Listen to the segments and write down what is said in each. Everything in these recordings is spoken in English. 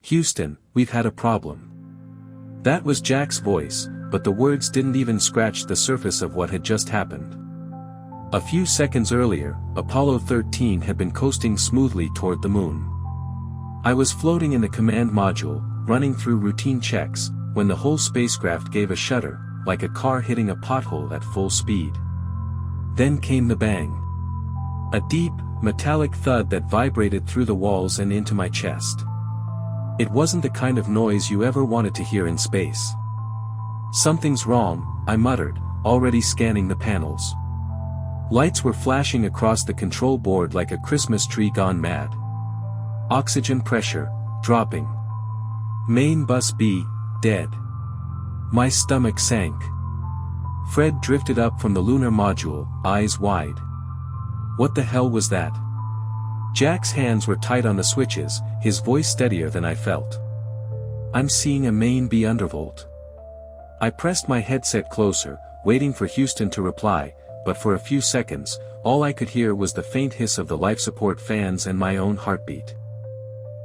Houston, we've had a problem. That was Jack's voice, but the words didn't even scratch the surface of what had just happened. A few seconds earlier, Apollo 13 had been coasting smoothly toward the moon. I was floating in the command module, running through routine checks, when the whole spacecraft gave a shudder, like a car hitting a pothole at full speed. Then came the bang. A deep, metallic thud that vibrated through the walls and into my chest. It wasn't the kind of noise you ever wanted to hear in space. "Something's wrong," I muttered, already scanning the panels. Lights were flashing across the control board like a Christmas tree gone mad. Oxygen pressure, dropping. Main bus B, dead. My stomach sank. Fred drifted up from the lunar module, eyes wide. What the hell was that? Jack's hands were tight on the switches, his voice steadier than I felt. "I'm seeing a main B undervolt." I pressed my headset closer, waiting for Houston to reply, but for a few seconds, all I could hear was the faint hiss of the life support fans and my own heartbeat.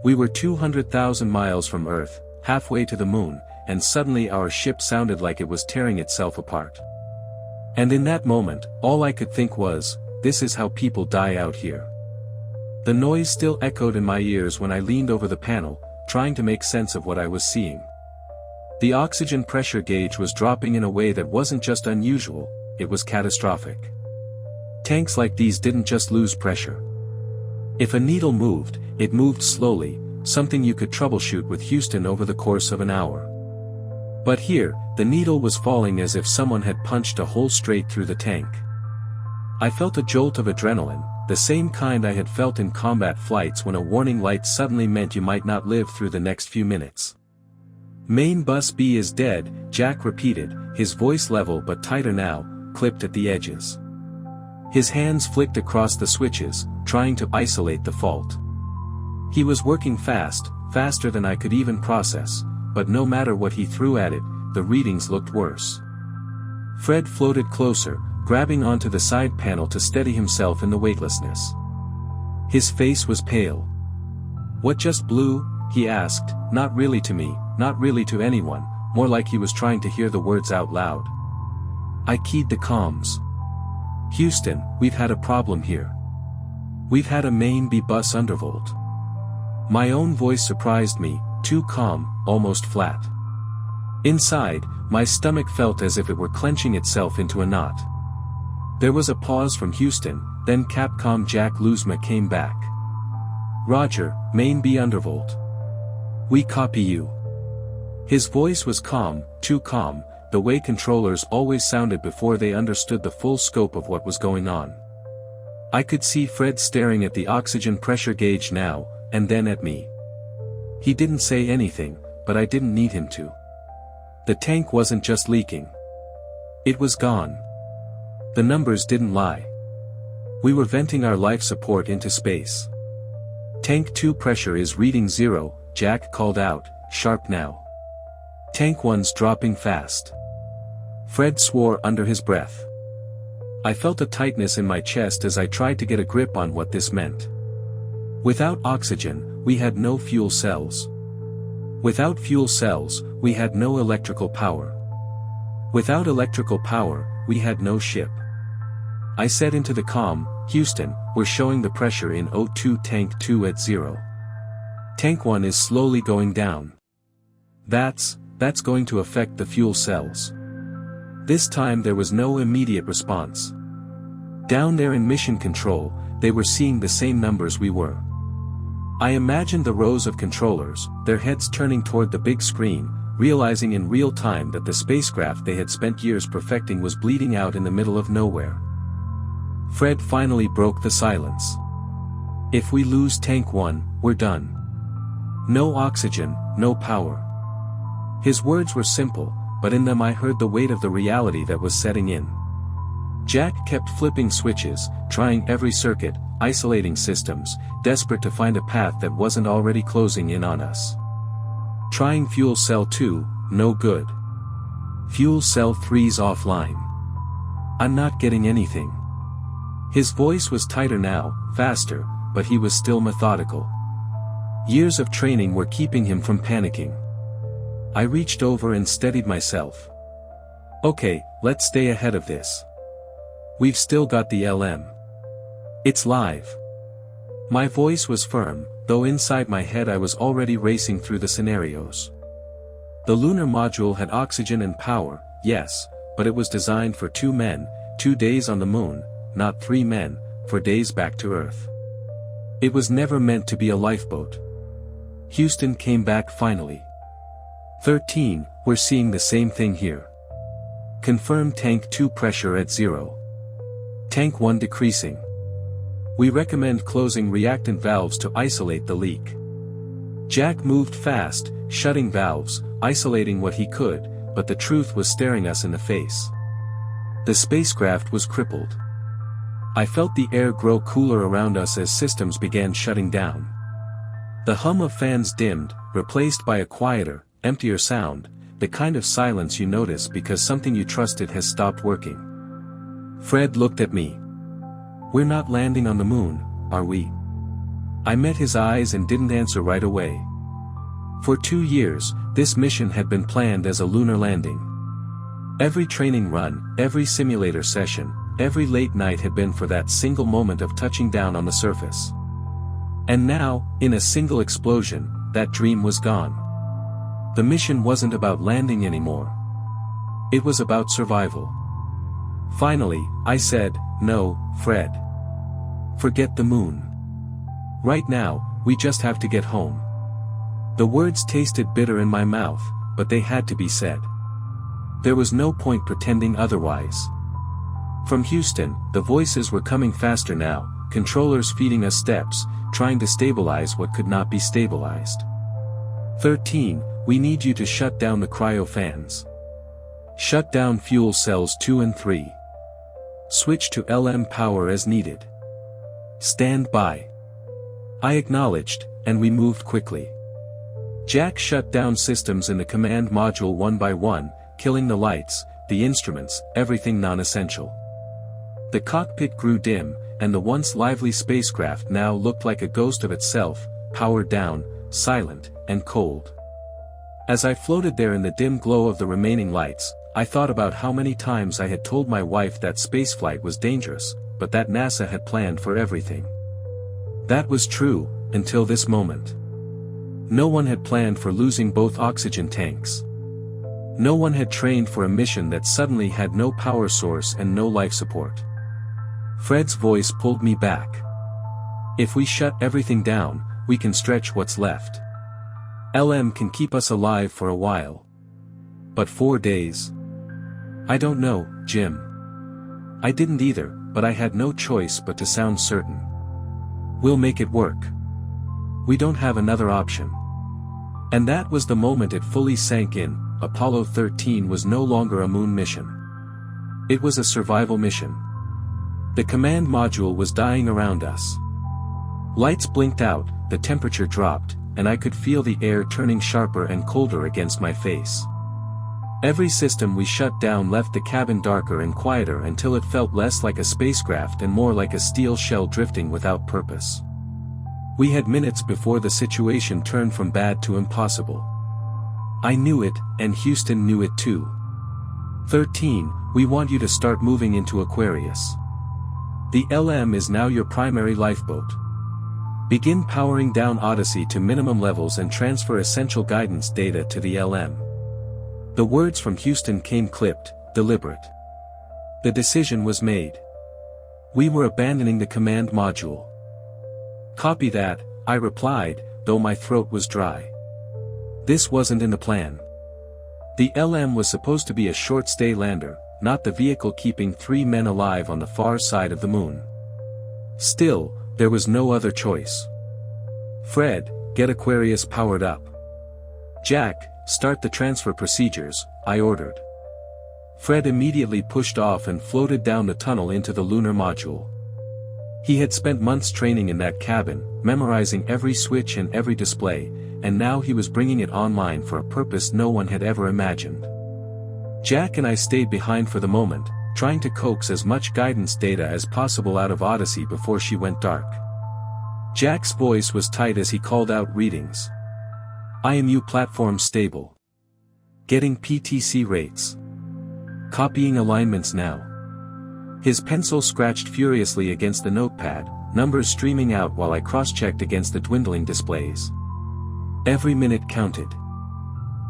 We were 200,000 miles from Earth, halfway to the moon, and suddenly our ship sounded like it was tearing itself apart. And in that moment, all I could think was, this is how people die out here. The noise still echoed in my ears when I leaned over the panel, trying to make sense of what I was seeing. The oxygen pressure gauge was dropping in a way that wasn't just unusual, it was catastrophic. Tanks like these didn't just lose pressure. If a needle moved, it moved slowly, something you could troubleshoot with Houston over the course of an hour. But here, the needle was falling as if someone had punched a hole straight through the tank. I felt a jolt of adrenaline, the same kind I had felt in combat flights when a warning light suddenly meant you might not live through the next few minutes. "Main bus B is dead," Jack repeated, his voice level but tighter now, clipped at the edges. His hands flicked across the switches, trying to isolate the fault. He was working fast, faster than I could even process, but no matter what he threw at it, the readings looked worse. Fred floated closer, grabbing onto the side panel to steady himself in the weightlessness. His face was pale. "What just blew?" he asked, not really to me, not really to anyone, more like he was trying to hear the words out loud. I keyed the comms. "Houston, we've had a problem here. We've had a main B bus undervolt." My own voice surprised me, too calm, almost flat. Inside, my stomach felt as if it were clenching itself into a knot. There was a pause from Houston, then Capcom Jack Luzma came back. "Roger, main B undervolt. We copy you." His voice was calm, too calm, the way controllers always sounded before they understood the full scope of what was going on. I could see Fred staring at the oxygen pressure gauge now, and then at me. He didn't say anything, but I didn't need him to. The tank wasn't just leaking. It was gone. The numbers didn't lie. We were venting our life support into space. "Tank 2 pressure is reading 0, Jack called out, sharp now. "Tank 1's dropping fast." Fred swore under his breath. I felt a tightness in my chest as I tried to get a grip on what this meant. Without oxygen, we had no fuel cells. Without fuel cells, we had no electrical power. Without electrical power, we had no ship. I said into the comm, "Houston, we're showing the pressure in O2 Tank 2 at 0. Tank 1 is slowly going down. That's going to affect the fuel cells." This time there was no immediate response. Down there in mission control, they were seeing the same numbers we were. I imagined the rows of controllers, their heads turning toward the big screen, realizing in real time that the spacecraft they had spent years perfecting was bleeding out in the middle of nowhere. Fred finally broke the silence. "If we lose Tank 1, we're done. No oxygen, no power." His words were simple, but in them I heard the weight of the reality that was setting in. Jack kept flipping switches, trying every circuit, isolating systems, desperate to find a path that wasn't already closing in on us. Trying fuel cell 2, no good. Fuel cell 3's offline. I'm not getting anything. His voice was tighter now, faster, but he was still methodical. Years of training were keeping him from panicking. I reached over and steadied myself. Okay, let's stay ahead of this. We've still got the LM. It's live. My voice was firm, though inside my head I was already racing through the scenarios. The lunar module had oxygen and power, yes, but it was designed for 2 men, 2 days on the moon, not 3 men, for days back to Earth. It was never meant to be a lifeboat. Houston came back finally. 13, we're seeing the same thing here. Confirm tank 2 pressure at 0. Tank 1 decreasing. We recommend closing reactant valves to isolate the leak. Jack moved fast, shutting valves, isolating what he could, but the truth was staring us in the face. The spacecraft was crippled. I felt the air grow cooler around us as systems began shutting down. The hum of fans dimmed, replaced by a quieter, emptier sound, the kind of silence you notice because something you trusted has stopped working. Fred looked at me. We're not landing on the moon, are we? I met his eyes and didn't answer right away. For 2 years, this mission had been planned as a lunar landing. Every training run, every simulator session, every late night had been for that single moment of touching down on the surface. And now, in a single explosion, that dream was gone. The mission wasn't about landing anymore. It was about survival. Finally, I said, "No, Fred. Forget the moon. Right now, we just have to get home." The words tasted bitter in my mouth, but they had to be said. There was no point pretending otherwise. From Houston, the voices were coming faster now, controllers feeding us steps, trying to stabilize what could not be stabilized. 13, we need you to shut down the cryo fans. Shut down fuel cells 2 and 3. Switch to LM power as needed. Stand by. I acknowledged, and we moved quickly. Jack shut down systems in the command module one by one, killing the lights, the instruments, everything non-essential. The cockpit grew dim, and the once lively spacecraft now looked like a ghost of itself, powered down, silent, and cold. As I floated there in the dim glow of the remaining lights, I thought about how many times I had told my wife that spaceflight was dangerous, but that NASA had planned for everything. That was true, until this moment. No one had planned for losing both oxygen tanks. No one had trained for a mission that suddenly had no power source and no life support. Fred's voice pulled me back. If we shut everything down, we can stretch what's left. LM can keep us alive for a while. But 4 days? I don't know, Jim. I didn't either, but I had no choice but to sound certain. We'll make it work. We don't have another option. And that was the moment it fully sank in. Apollo 13 was no longer a moon mission. It was a survival mission. The command module was dying around us. Lights blinked out, the temperature dropped, and I could feel the air turning sharper and colder against my face. Every system we shut down left the cabin darker and quieter until it felt less like a spacecraft and more like a steel shell drifting without purpose. We had minutes before the situation turned from bad to impossible. I knew it, and Houston knew it too. 13, we want you to start moving into Aquarius. The LM is now your primary lifeboat. Begin powering down Odyssey to minimum levels and transfer essential guidance data to the LM. The words from Houston came clipped, deliberate. The decision was made. We were abandoning the command module. Copy that, I replied, though my throat was dry. This wasn't in the plan. The LM was supposed to be a short-stay lander, not the vehicle keeping 3 men alive on the far side of the moon. Still, there was no other choice. Fred, get Aquarius powered up. Jack, start the transfer procedures, I ordered. Fred immediately pushed off and floated down the tunnel into the lunar module. He had spent months training in that cabin, memorizing every switch and every display, and now he was bringing it online for a purpose no one had ever imagined. Jack and I stayed behind for the moment, trying to coax as much guidance data as possible out of Odyssey before she went dark. Jack's voice was tight as he called out readings. IMU platform stable. Getting PTC rates. Copying alignments now. His pencil scratched furiously against the notepad, numbers streaming out while I cross-checked against the dwindling displays. Every minute counted.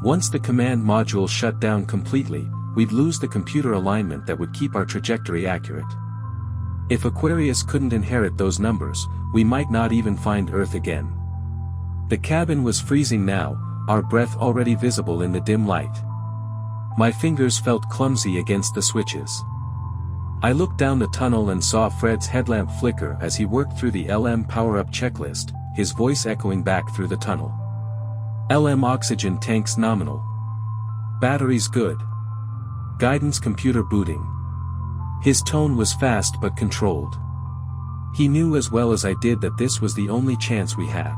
Once the command module shut down completely, we'd lose the computer alignment that would keep our trajectory accurate. If Aquarius couldn't inherit those numbers, we might not even find Earth again. The cabin was freezing now, our breath already visible in the dim light. My fingers felt clumsy against the switches. I looked down the tunnel and saw Fred's headlamp flicker as he worked through the LM power-up checklist, his voice echoing back through the tunnel. LM oxygen tanks nominal. Batteries good. Guidance computer booting. His tone was fast but controlled. He knew as well as I did that this was the only chance we had.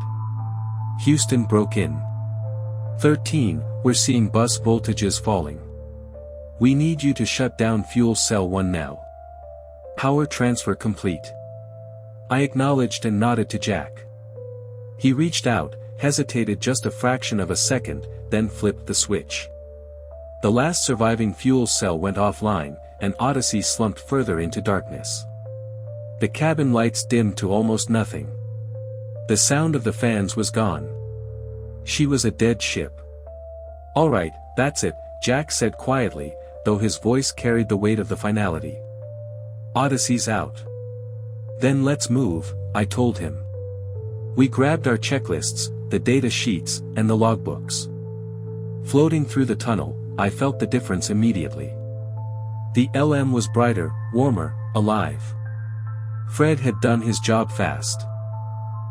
Houston broke in. 13, we're seeing bus voltages falling. We need you to shut down fuel cell 1 now. Power transfer complete. I acknowledged and nodded to Jack. He reached out, hesitated just a fraction of a second, then flipped the switch. The last surviving fuel cell went offline, and Odyssey slumped further into darkness. The cabin lights dimmed to almost nothing. The sound of the fans was gone. She was a dead ship. All right, that's it, Jack said quietly, though his voice carried the weight of the finality. Odyssey's out. Then let's move, I told him. We grabbed our checklists, the data sheets, and the logbooks. Floating through the tunnel, I felt the difference immediately. The LM was brighter, warmer, alive. Fred had done his job fast.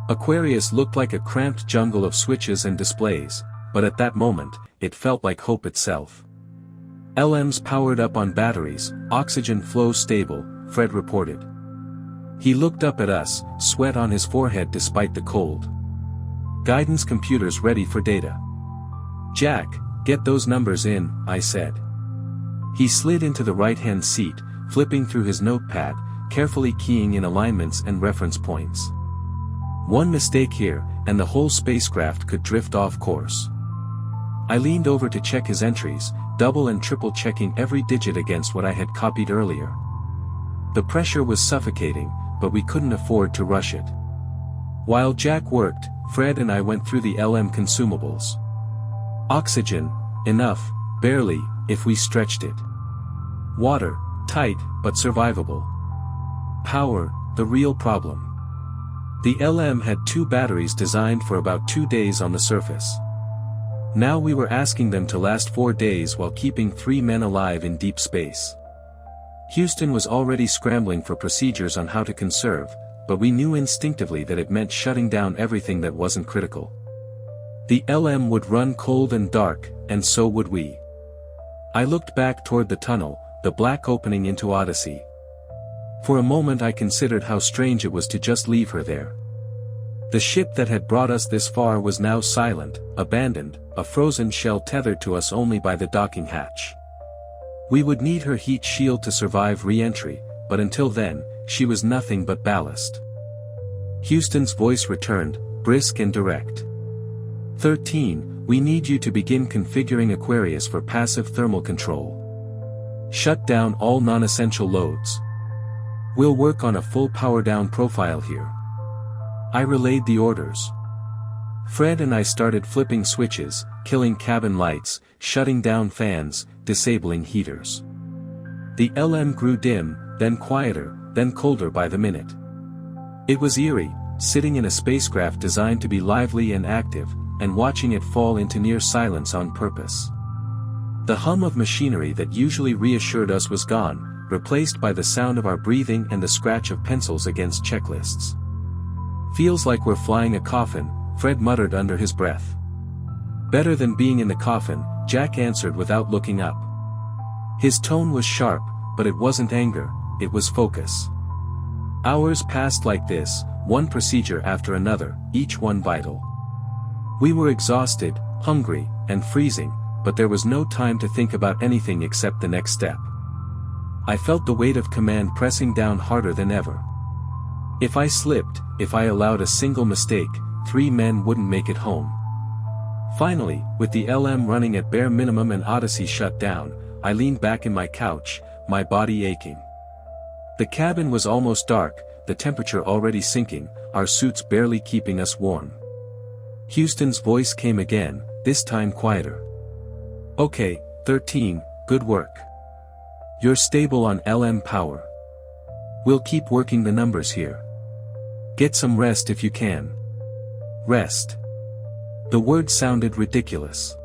Aquarius looked like a cramped jungle of switches and displays, but at that moment, it felt like hope itself. LM's powered up on batteries, oxygen flow stable, Fred reported. He looked up at us, sweat on his forehead despite the cold. Guidance computers ready for data. Jack, get those numbers in, I said. He slid into the right-hand seat, flipping through his notepad, carefully keying in alignments and reference points. One mistake here, and the whole spacecraft could drift off course. I leaned over to check his entries, double and triple checking every digit against what I had copied earlier. The pressure was suffocating, but we couldn't afford to rush it. While Jack worked, Fred and I went through the LM consumables. Oxygen, enough, barely, if we stretched it. Water, tight, but survivable. Power, the real problem. The LM had 2 batteries designed for about 2 days on the surface. Now we were asking them to last 4 days while keeping 3 men alive in deep space. Houston was already scrambling for procedures on how to conserve, but we knew instinctively that it meant shutting down everything that wasn't critical. The LM would run cold and dark, and so would we. I looked back toward the tunnel, the black opening into Odyssey. For a moment I considered how strange it was to just leave her there. The ship that had brought us this far was now silent, abandoned, a frozen shell tethered to us only by the docking hatch. We would need her heat shield to survive re-entry, but until then, she was nothing but ballast. Houston's voice returned, brisk and direct. 13, we need you to begin configuring Aquarius for passive thermal control. Shut down all non-essential loads. We'll work on a full power-down profile here. I relayed the orders. Fred and I started flipping switches, killing cabin lights, shutting down fans, disabling heaters. The LM grew dim, then quieter, then colder by the minute. It was eerie, sitting in a spacecraft designed to be lively and active, and watching it fall into near silence on purpose. The hum of machinery that usually reassured us was gone, replaced by the sound of our breathing and the scratch of pencils against checklists. Feels like we're flying a coffin, Fred muttered under his breath. Better than being in the coffin, Jack answered without looking up. His tone was sharp, but it wasn't anger, it was focus. Hours passed like this, one procedure after another, each one vital. We were exhausted, hungry, and freezing, but there was no time to think about anything except the next step. I felt the weight of command pressing down harder than ever. If I slipped, if I allowed a single mistake, 3 men wouldn't make it home. Finally, with the LM running at bare minimum and Odyssey shut down, I leaned back in my couch, my body aching. The cabin was almost dark, the temperature already sinking, our suits barely keeping us warm. Houston's voice came again, this time quieter. "Okay, 13, good work. You're stable on LM power. We'll keep working the numbers here. Get some rest if you can." Rest. The word sounded ridiculous.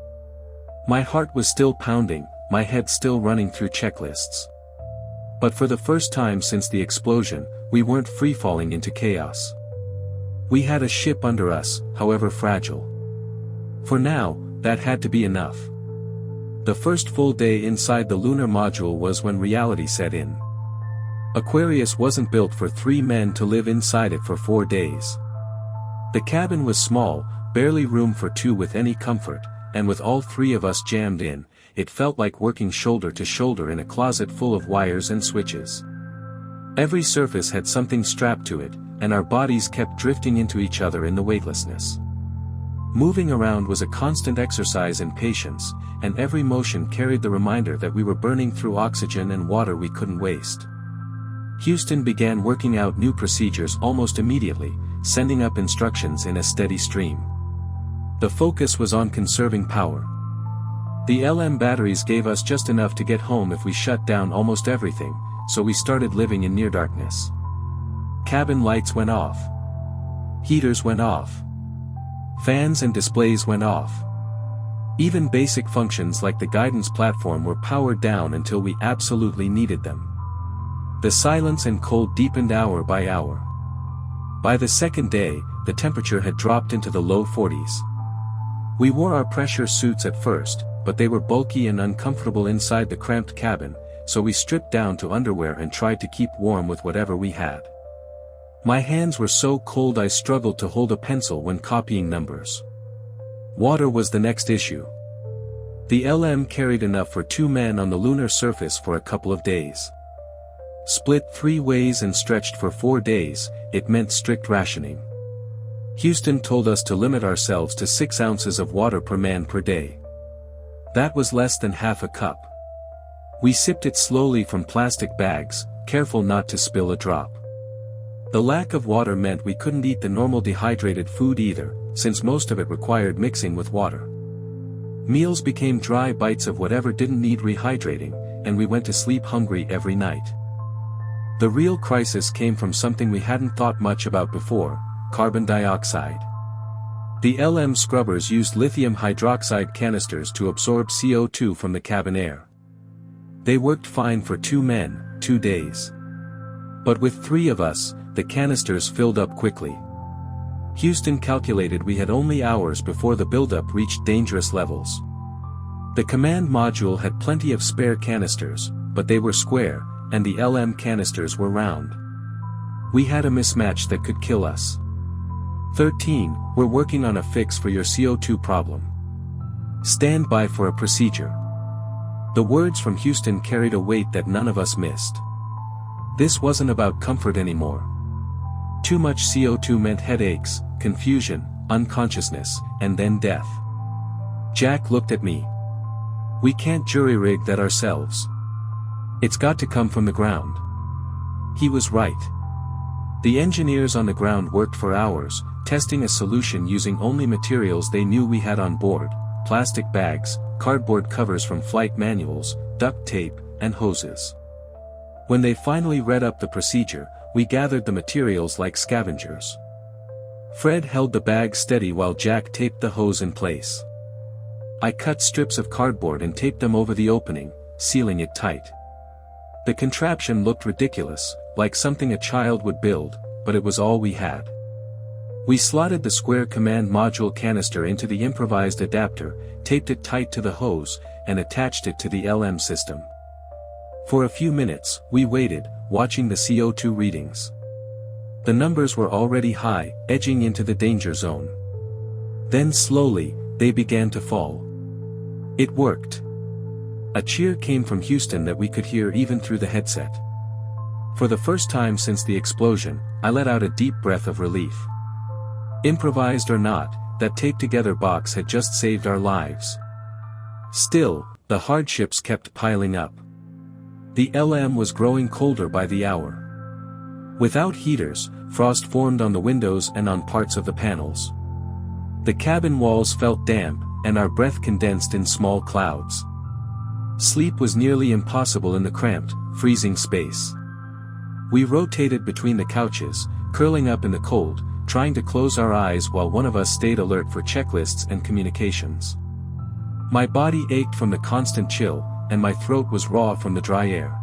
My heart was still pounding, my head still running through checklists. But for the first time since the explosion, we weren't free-falling into chaos. We had a ship under us, however fragile. For now, that had to be enough. The first full day inside the lunar module was when reality set in. Aquarius wasn't built for 3 men to live inside it for 4 days. The cabin was small, barely room for 2 with any comfort, and with all 3 of us jammed in, it felt like working shoulder to shoulder in a closet full of wires and switches. Every surface had something strapped to it, and our bodies kept drifting into each other in the weightlessness. Moving around was a constant exercise in patience, and every motion carried the reminder that we were burning through oxygen and water we couldn't waste. Houston began working out new procedures almost immediately, sending up instructions in a steady stream. The focus was on conserving power. The LM batteries gave us just enough to get home if we shut down almost everything, so we started living in near darkness. Cabin lights went off. Heaters went off. Fans and displays went off. Even basic functions like the guidance platform were powered down until we absolutely needed them. The silence and cold deepened hour by hour. By the second day, the temperature had dropped into the low 40s. We wore our pressure suits at first, but they were bulky and uncomfortable inside the cramped cabin, so we stripped down to underwear and tried to keep warm with whatever we had. My hands were so cold I struggled to hold a pencil when copying numbers. Water was the next issue. The LM carried enough for 2 men on the lunar surface for a couple of days. Split 3 ways and stretched for 4 days, it meant strict rationing. Houston told us to limit ourselves to 6 ounces of water per man per day. That was less than half a cup. We sipped it slowly from plastic bags, careful not to spill a drop. The lack of water meant we couldn't eat the normal dehydrated food either, since most of it required mixing with water. Meals became dry bites of whatever didn't need rehydrating, and we went to sleep hungry every night. The real crisis came from something we hadn't thought much about before: carbon dioxide. The LM scrubbers used lithium hydroxide canisters to absorb CO2 from the cabin air. They worked fine for 2 men, 2 days. But with 3 of us, the canisters filled up quickly. Houston calculated we had only hours before the buildup reached dangerous levels. The command module had plenty of spare canisters, but they were square, and the LM canisters were round. We had a mismatch that could kill us. 13, we're working on a fix for your CO2 problem. Stand by for a procedure. The words from Houston carried a weight that none of us missed. This wasn't about comfort anymore. Too much CO2 meant headaches, confusion, unconsciousness, and then death. Jack looked at me. We can't jury-rig that ourselves. It's got to come from the ground. He was right. The engineers on the ground worked for hours, testing a solution using only materials they knew we had on board: plastic bags, cardboard covers from flight manuals, duct tape, and hoses. When they finally read up the procedure, we gathered the materials like scavengers. Fred held the bag steady while Jack taped the hose in place. I cut strips of cardboard and taped them over the opening, sealing it tight. The contraption looked ridiculous, like something a child would build, but it was all we had. We slotted the square command module canister into the improvised adapter, taped it tight to the hose, and attached it to the LM system. For a few minutes, we waited, watching the CO2 readings. The numbers were already high, edging into the danger zone. Then slowly, they began to fall. It worked. A cheer came from Houston that we could hear even through the headset. For the first time since the explosion, I let out a deep breath of relief. Improvised or not, that taped-together box had just saved our lives. Still, the hardships kept piling up. The LM was growing colder by the hour. Without heaters, frost formed on the windows and on parts of the panels. The cabin walls felt damp, and our breath condensed in small clouds. Sleep was nearly impossible in the cramped, freezing space. We rotated between the couches, curling up in the cold, trying to close our eyes while one of us stayed alert for checklists and communications. My body ached from the constant chill, and my throat was raw from the dry air.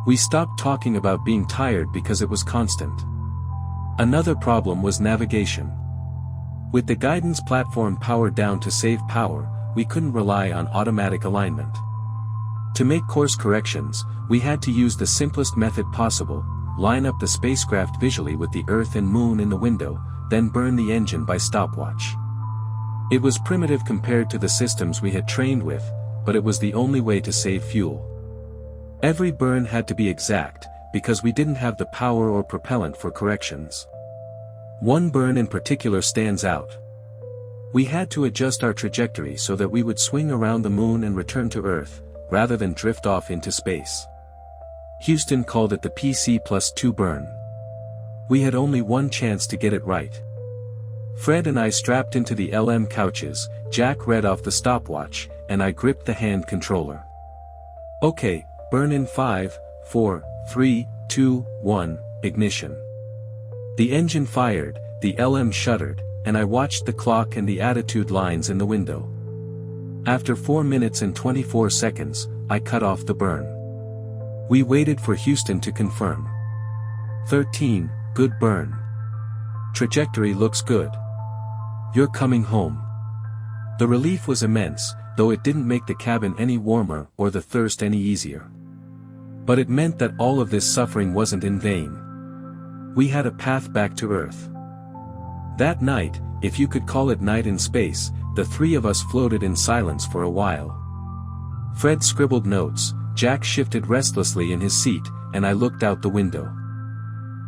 We stopped talking about being tired because it was constant. Another problem was navigation. With the guidance platform powered down to save power, we couldn't rely on automatic alignment. To make course corrections, we had to use the simplest method possible: line up the spacecraft visually with the Earth and Moon in the window, then burn the engine by stopwatch. It was primitive compared to the systems we had trained with, but it was the only way to save fuel. Every burn had to be exact, because we didn't have the power or propellant for corrections. One burn in particular stands out. We had to adjust our trajectory so that we would swing around the Moon and return to Earth, rather than drift off into space. Houston called it the PC+2 burn. We had only one chance to get it right. Fred and I strapped into the LM couches, Jack read off the stopwatch, and I gripped the hand controller. Okay, burn in 5, 4, 3, 2, 1, ignition. The engine fired, the LM shuddered, and I watched the clock and the attitude lines in the window. After 4 minutes and 24 seconds, I cut off the burn. We waited for Houston to confirm. 13, good burn. Trajectory looks good. You're coming home. The relief was immense, though it didn't make the cabin any warmer or the thirst any easier. But it meant that all of this suffering wasn't in vain. We had a path back to Earth. That night, if you could call it night in space, the three of us floated in silence for a while. Fred scribbled notes, Jack shifted restlessly in his seat, and I looked out the window.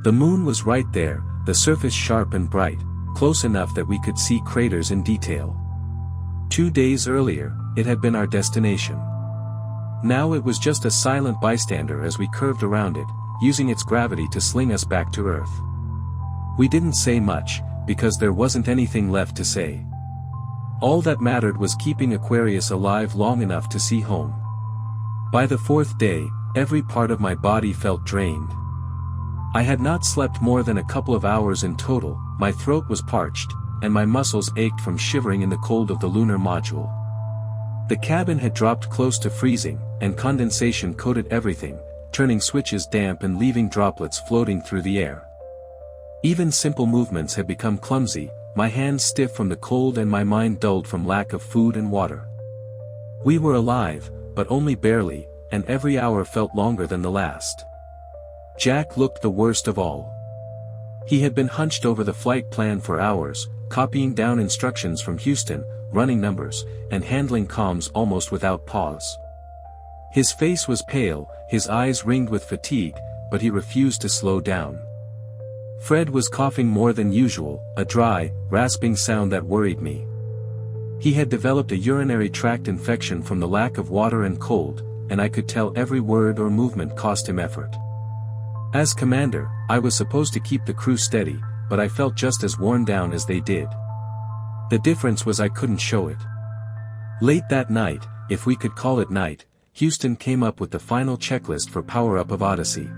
The moon was right there, the surface sharp and bright, close enough that we could see craters in detail. 2 days earlier, it had been our destination. Now it was just a silent bystander as we curved around it, using its gravity to sling us back to Earth. We didn't say much, because there wasn't anything left to say. All that mattered was keeping Aquarius alive long enough to see home. By the 4th day, every part of my body felt drained. I had not slept more than a couple of hours in total, my throat was parched, and my muscles ached from shivering in the cold of the lunar module. The cabin had dropped close to freezing, and condensation coated everything, turning switches damp and leaving droplets floating through the air. Even simple movements had become clumsy, my hands stiff from the cold and my mind dulled from lack of food and water. We were alive, but only barely, and every hour felt longer than the last. Jack looked the worst of all. He had been hunched over the flight plan for hours, copying down instructions from Houston, running numbers, and handling comms almost without pause. His face was pale, his eyes ringed with fatigue, but he refused to slow down. Fred was coughing more than usual, a dry, rasping sound that worried me. He had developed a urinary tract infection from the lack of water and cold, and I could tell every word or movement cost him effort. As commander, I was supposed to keep the crew steady, but I felt just as worn down as they did. The difference was I couldn't show it. Late that night, if we could call it night, Houston came up with the final checklist for power-up of Odyssey.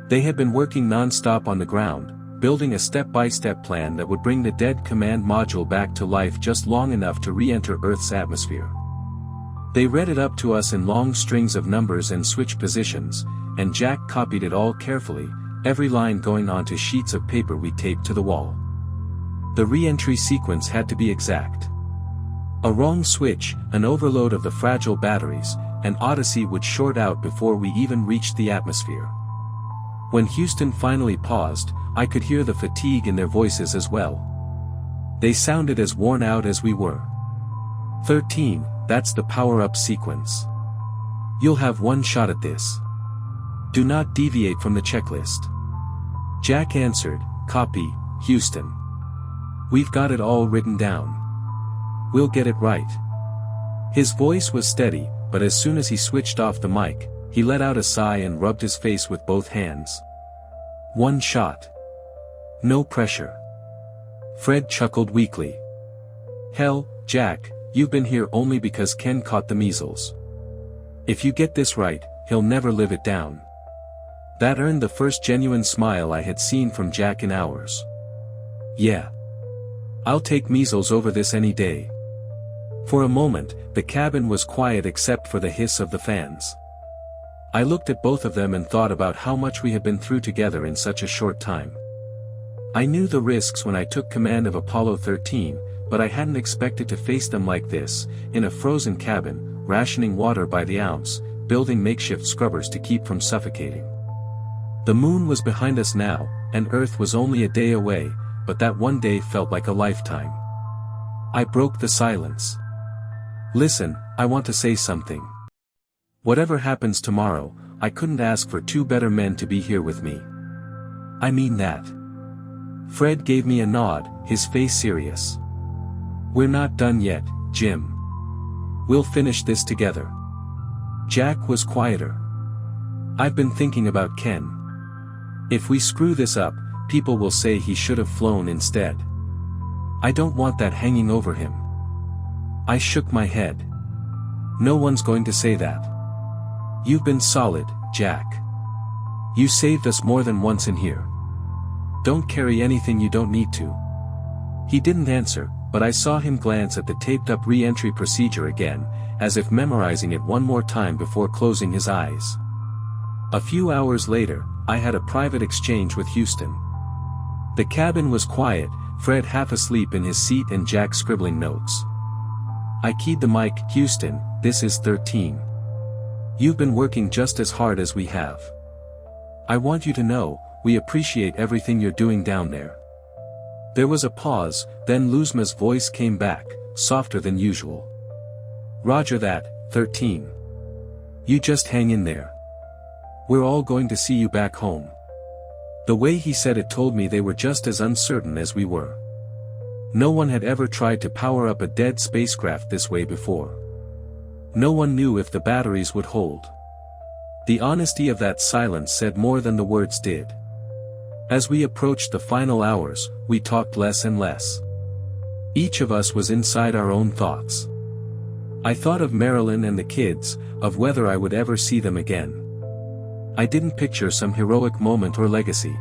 They had been working non-stop on the ground, building a step-by-step plan that would bring the dead command module back to life just long enough to re-enter Earth's atmosphere. They read it up to us in long strings of numbers and switch positions, and Jack copied it all carefully, every line going onto sheets of paper we taped to the wall. The re-entry sequence had to be exact. A wrong switch, an overload of the fragile batteries, and Odyssey would short out before we even reached the atmosphere. When Houston finally paused, I could hear the fatigue in their voices as well. They sounded as worn out as we were. 13, that's the power-up sequence. You'll have one shot at this. Do not deviate from the checklist. Jack answered, "Copy, Houston. We've got it all written down. We'll get it right." His voice was steady, but as soon as he switched off the mic, he let out a sigh and rubbed his face with both hands. "One shot. No pressure." Fred chuckled weakly. "Hell, Jack, you've been here only because Ken caught the measles. If you get this right, he'll never live it down." That earned the first genuine smile I had seen from Jack in hours. "Yeah. I'll take measles over this any day." For a moment, the cabin was quiet except for the hiss of the fans. I looked at both of them and thought about how much we had been through together in such a short time. I knew the risks when I took command of Apollo 13, but I hadn't expected to face them like this, in a frozen cabin, rationing water by the ounce, building makeshift scrubbers to keep from suffocating. The moon was behind us now, and Earth was only a day away, but that one day felt like a lifetime. I broke the silence. "Listen, I want to say something. Whatever happens tomorrow, I couldn't ask for two better men to be here with me. I mean that." Fred gave me a nod, his face serious. "We're not done yet, Jim. We'll finish this together." Jack was quieter. "I've been thinking about Ken. If we screw this up, people will say he should have flown instead. I don't want that hanging over him." I shook my head. "No one's going to say that. You've been solid, Jack. You saved us more than once in here. Don't carry anything you don't need to." He didn't answer, but I saw him glance at the taped-up re-entry procedure again, as if memorizing it one more time before closing his eyes. A few hours later, I had a private exchange with Houston. The cabin was quiet, Fred half asleep in his seat and Jack scribbling notes. I keyed the mic. "Houston, this is 13. You've been working just as hard as we have. I want you to know, we appreciate everything you're doing down there." There was a pause, then Luzma's voice came back, softer than usual. "Roger that, 13. You just hang in there. We're all going to see you back home." The way he said it told me they were just as uncertain as we were. No one had ever tried to power up a dead spacecraft this way before. No one knew if the batteries would hold. The honesty of that silence said more than the words did. As we approached the final hours, we talked less and less. Each of us was inside our own thoughts. I thought of Marilyn and the kids, of whether I would ever see them again. I didn't picture some heroic moment or legacy.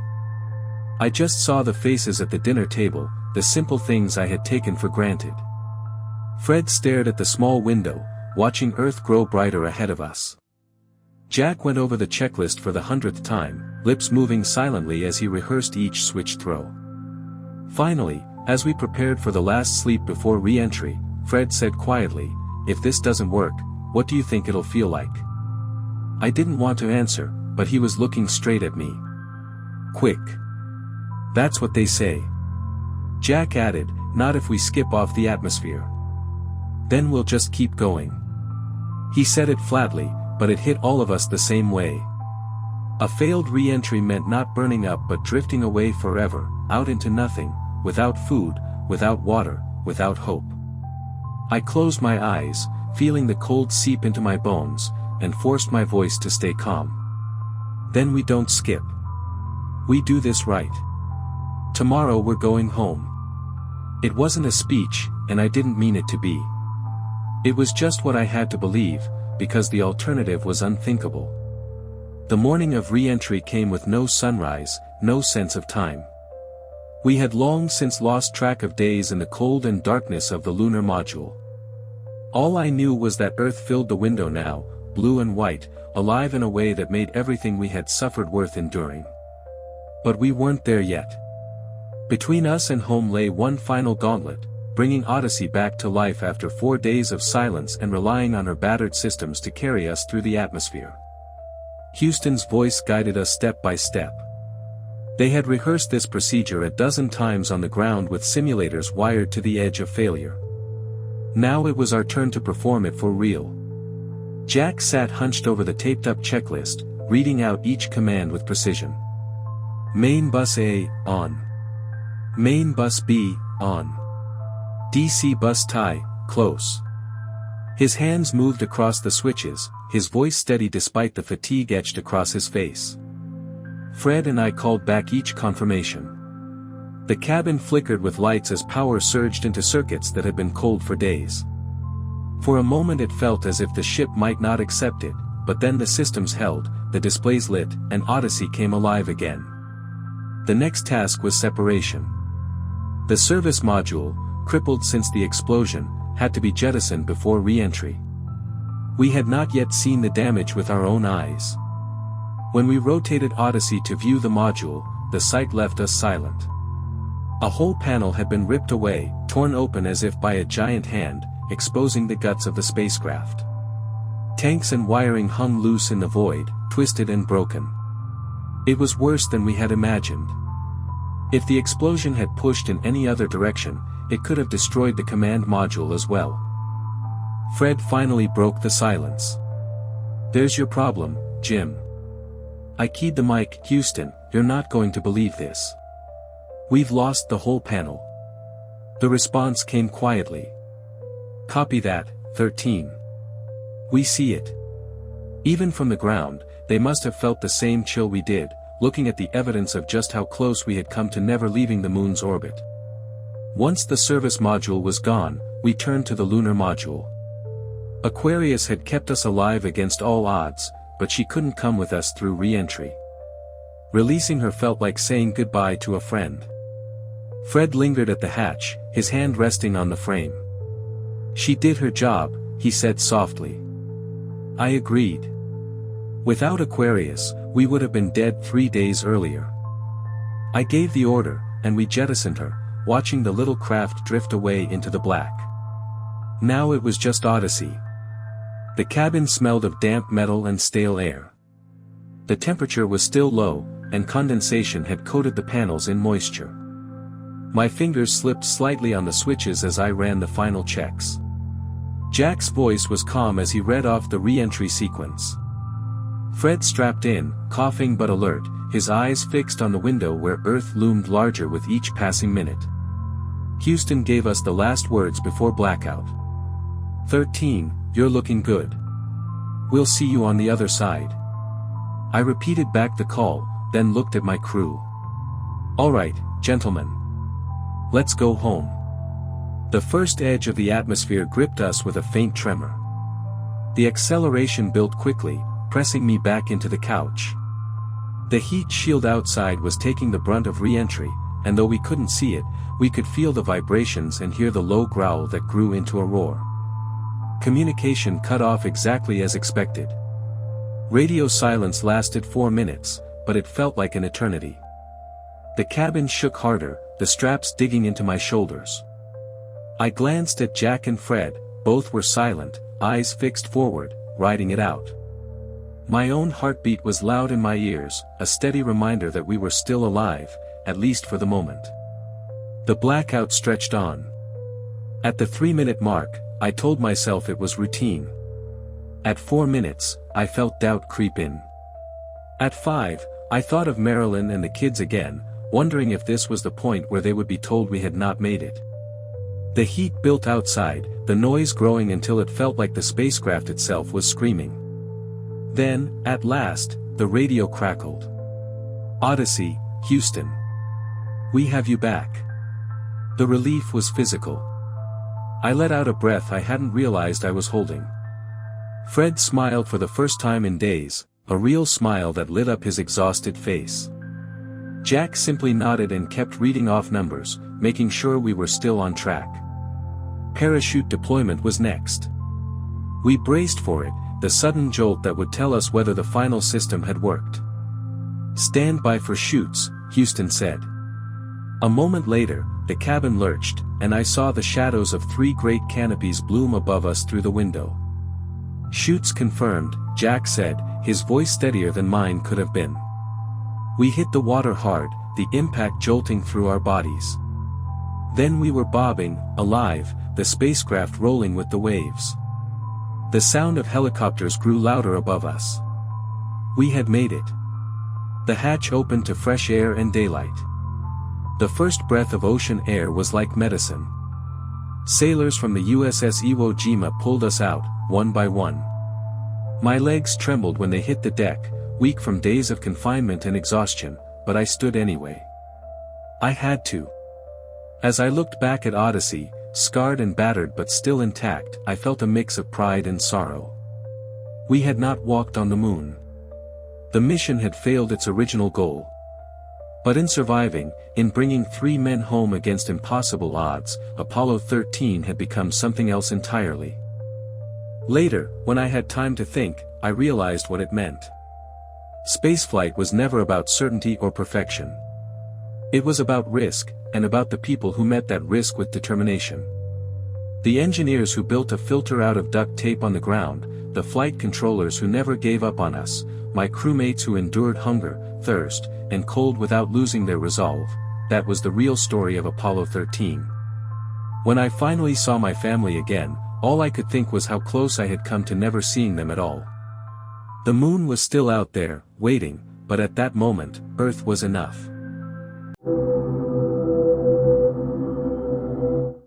I just saw the faces at the dinner table, the simple things I had taken for granted. Fred stared at the small window, watching Earth grow brighter ahead of us. Jack went over the checklist for the 100th time, lips moving silently as he rehearsed each switch throw. Finally, as we prepared for the last sleep before re-entry, Fred said quietly, "If this doesn't work, what do you think it'll feel like?" I didn't want to answer, but he was looking straight at me. "Quick. That's what they say." Jack added, "Not if we skip off the atmosphere. Then we'll just keep going." He said it flatly, but it hit all of us the same way. A failed re-entry meant not burning up but drifting away forever, out into nothing, without food, without water, without hope. I closed my eyes, feeling the cold seep into my bones, and forced my voice to stay calm. "Then we don't skip. We do this right. Tomorrow we're going home." It wasn't a speech, and I didn't mean it to be. It was just what I had to believe, because the alternative was unthinkable. The morning of re-entry came with no sunrise, no sense of time. We had long since lost track of days in the cold and darkness of the lunar module. All I knew was that Earth filled the window now, blue and white, alive in a way that made everything we had suffered worth enduring. But we weren't there yet. Between us and home lay one final gauntlet, bringing Odyssey back to life after 4 days of silence and relying on her battered systems to carry us through the atmosphere. Houston's voice guided us step by step. They had rehearsed this procedure a dozen times on the ground with simulators wired to the edge of failure. Now it was our turn to perform it for real. Jack sat hunched over the taped-up checklist, reading out each command with precision. Main bus A, on. Main bus B, on. DC bus tie, close. His hands moved across the switches, his voice steady despite the fatigue etched across his face. Fred and I called back each confirmation. The cabin flickered with lights as power surged into circuits that had been cold for days. For a moment it felt as if the ship might not accept it, but then the systems held, the displays lit, and Odyssey came alive again. The next task was separation. The service module, crippled since the explosion, had to be jettisoned before re-entry. We had not yet seen the damage with our own eyes. When we rotated Odyssey to view the module, the sight left us silent. A whole panel had been ripped away, torn open as if by a giant hand, exposing the guts of the spacecraft. Tanks and wiring hung loose in the void, twisted and broken. It was worse than we had imagined. If the explosion had pushed in any other direction, it could have destroyed the command module as well. Fred finally broke the silence. "There's your problem, Jim." I keyed the mic. "Houston, you're not going to believe this. We've lost the whole panel." The response came quietly. "Copy that, 13. We see it." Even from the ground, they must have felt the same chill we did, looking at the evidence of just how close we had come to never leaving the moon's orbit. Once the service module was gone, we turned to the lunar module. Aquarius had kept us alive against all odds, but she couldn't come with us through re-entry. Releasing her felt like saying goodbye to a friend. Fred lingered at the hatch, his hand resting on the frame. "She did her job," he said softly. I agreed. Without Aquarius, we would have been dead 3 days earlier. I gave the order, and we jettisoned her, watching the little craft drift away into the black. Now it was just Odyssey. The cabin smelled of damp metal and stale air. The temperature was still low, and condensation had coated the panels in moisture. My fingers slipped slightly on the switches as I ran the final checks. Jack's voice was calm as he read off the re-entry sequence. Fred strapped in, coughing but alert, his eyes fixed on the window where Earth loomed larger with each passing minute. Houston gave us the last words before blackout. 13, you're looking good. We'll see you on the other side. I repeated back the call, then looked at my crew. All right, gentlemen. Let's go home. The first edge of the atmosphere gripped us with a faint tremor. The acceleration built quickly, pressing me back into the couch. The heat shield outside was taking the brunt of re-entry, and though we couldn't see it, we could feel the vibrations and hear the low growl that grew into a roar. Communication cut off exactly as expected. Radio silence lasted 4 minutes, but it felt like an eternity. The cabin shook harder, the straps digging into my shoulders. I glanced at Jack and Fred, both were silent, eyes fixed forward, riding it out. My own heartbeat was loud in my ears, a steady reminder that we were still alive, at least for the moment. The blackout stretched on. At the 3-minute mark, I told myself it was routine. At 4 minutes, I felt doubt creep in. At 5, I thought of Marilyn and the kids again, wondering if this was the point where they would be told we had not made it. The heat built outside, the noise growing until it felt like the spacecraft itself was screaming. Then, at last, the radio crackled. Odyssey, Houston. We have you back. The relief was physical. I let out a breath I hadn't realized I was holding. Fred smiled for the first time in days, a real smile that lit up his exhausted face. Jack simply nodded and kept reading off numbers, making sure we were still on track. Parachute deployment was next. We braced for it, the sudden jolt that would tell us whether the final system had worked. Stand by for chutes, Houston said. A moment later, the cabin lurched, and I saw the shadows of 3 great canopies bloom above us through the window. Chutes confirmed, Jack said, his voice steadier than mine could have been. We hit the water hard, the impact jolting through our bodies. Then we were bobbing, alive, the spacecraft rolling with the waves. The sound of helicopters grew louder above us. We had made it. The hatch opened to fresh air and daylight. The first breath of ocean air was like medicine. Sailors from the USS Iwo Jima pulled us out, one by one. My legs trembled when they hit the deck, weak from days of confinement and exhaustion, but I stood anyway. I had to. As I looked back at Odyssey, scarred and battered but still intact, I felt a mix of pride and sorrow. We had not walked on the moon. The mission had failed its original goal. But in surviving, in bringing 3 men home against impossible odds, Apollo 13 had become something else entirely. Later, when I had time to think, I realized what it meant. Spaceflight was never about certainty or perfection. It was about risk, and about the people who met that risk with determination. The engineers who built a filter out of duct tape on the ground, the flight controllers who never gave up on us, my crewmates who endured hunger, thirst, and cold without losing their resolve, that was the real story of Apollo 13. When I finally saw my family again, all I could think was how close I had come to never seeing them at all. The moon was still out there, waiting, but at that moment, Earth was enough.